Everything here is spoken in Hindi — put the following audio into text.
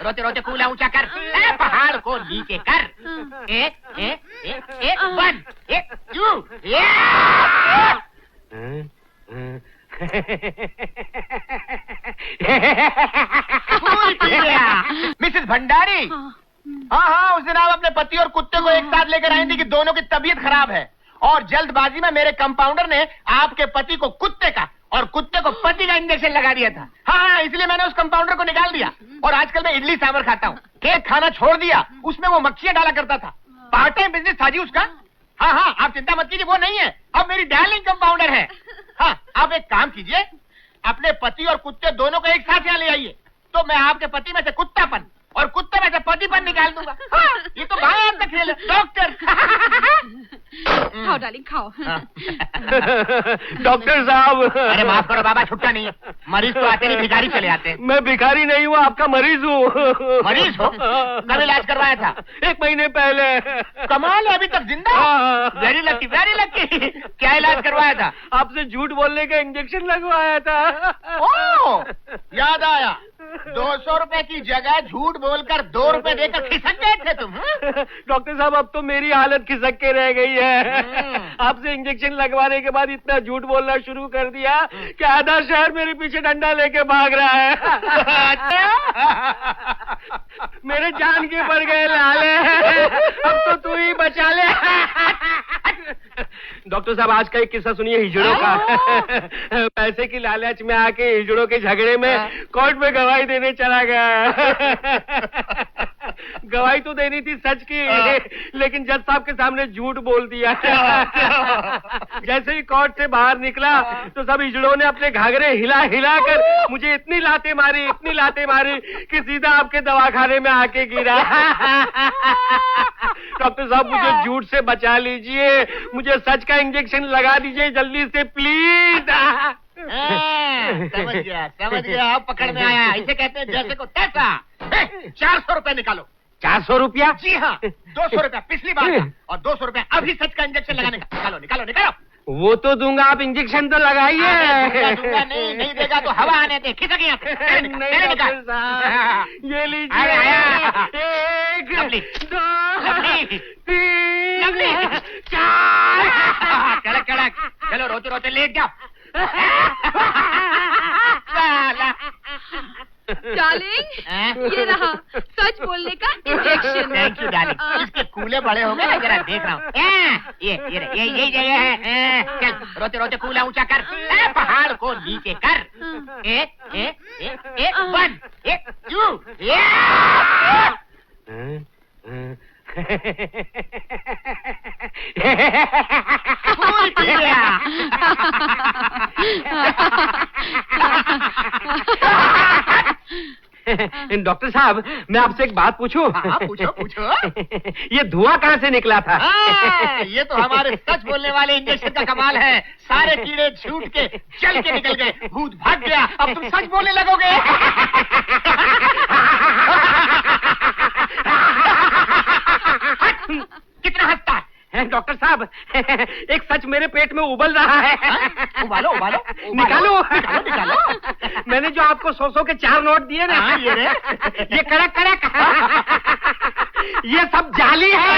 रोते रोते कूला ऊंचा कर, पहाड़ को नीचे कर। एक एक एक एक 1 एक 2 मिसेस भंडारी, हाँ, उस दिन आप अपने पति और कुत्ते को एक साथ लेकर आई थी कि दोनों की तबीयत खराब है, और जल्दबाजी में मेरे कंपाउंडर ने आपके पति को कुत्ते का और कुत्ते को पति का इंजेक्शन लगा दिया था। हाँ, इसलिए मैंने उस कंपाउंडर को निकाल दिया और आजकल मैं इडली सांभर खाता हूँ। केक खाना छोड़ दिया, उसमें वो मक्खियां डाला करता था। पार्ट टाइम बिजनेस था जी उसका। हाँ, आप चिंता मत कीजिए, वो नहीं है, अब मेरी डार्लिंग कंपाउंडर है। हाँ, आप एक काम कीजिए, अपने पति और कुत्ते दोनों को एक साथ यहाँ ले आइए, तो मैं आपके पति में से कुत्तापन और कुत्ते में से पतिपन निकाल दूंगा। हाँ, ये तो बाहर तक खेल है, डॉक्टर। खाओ डार्लिंग, खाओ। डॉक्टर साहब, अरे माफ करो बाबा, छुट्टा नहीं है, मरीज तो आते नहीं, भिखारी चले आते हैं। मैं भिखारी नहीं हूँ, आपका मरीज हूँ। मरीज हो? कब इलाज करवाया था? 1 महीने पहले। कमाल है, अभी तक जिंदा? Very lucky, very lucky. क्या इलाज करवाया था? आपसे झूठ बोलने का इंजेक्शन लगवाया था। ओह, याद आया, 200 रुपए की जगह झूठ बोलकर 2 रुपए देकर खिसक गए थे तुम। डॉक्टर साहब, अब तो मेरी हालत खिसक के रह गई है। आपसे इंजेक्शन लगवाने के बाद इतना झूठ बोलना शुरू कर दिया कि आधा शहर मेरे पीछे डंडा लेके भाग रहा है। मेरे जान के पड़ गए लाले, अब तो तू ही बचा ले। डॉक्टर साहब, आज का एक किस्सा सुनिए हिजड़ों का। पैसे की लालच में आके हिजड़ों के झगड़े में कोर्ट में गवाही देने चला गया। गवाही तो देनी थी सच की, लेकिन जज साहब के सामने झूठ बोल दिया। जैसे ही कोर्ट से बाहर निकला तो सब हिजड़ों ने अपने घाघरे हिला हिला कर मुझे इतनी लातें मारी कि सीधा आपके दवाखाने में आके गिरा। डॉक्टर साहब, मुझे झूठ से बचा लीजिए, मुझे सच का इंजेक्शन लगा दीजिए जल्दी से प्लीज। समझ गया, अब पकड़ में आया। इसे कहते हैं जैसे को तैसा। 400 रुपए निकालो। 400 रुपया? जी हाँ, 200 रुपया पिछली बार का और 200 रुपया अभी सच का इंजेक्शन लगाने का। निकालो। वो तो दूंगा, आप इंजेक्शन तो लगाइए। दूंगा नहीं देगा तो हवा आने दे, खिसक यहाँ। नहीं डॉक्टर साहब, ये लीजिए। 1 2 3 4। कड़क। चलो रोते रोते लेट जाओ। डार्लिंग, ये रहा सच बोलने का इंजेक्शन। थैंक यू डार्लिंग, इसके कूले बड़े हो गए ना, जरा देख रहा हूँ। ये जगह है। चल रोते रोते कूला ऊंचा कर, पहाड़ को नीचे कर। एक 1 एक 2 डॉक्टर साहब, मैं आपसे एक बात पूछूं? हाँ, पूछो। ये धुआं कहाँ से निकला था? ये तो हमारे सच बोलने वाले इंजेक्शन का कमाल है। सारे कीड़े छूट के चल के निकल गए, भूत भाग गया, अब तुम सच बोलने लगोगे। कितना हंसता है डॉक्टर साहब, एक सच मेरे पेट में उबल रहा है। उबालो। निकालो। मैंने जो आपको 100 के 4 नोट दिए ना, ये कड़क ये सब जाली है।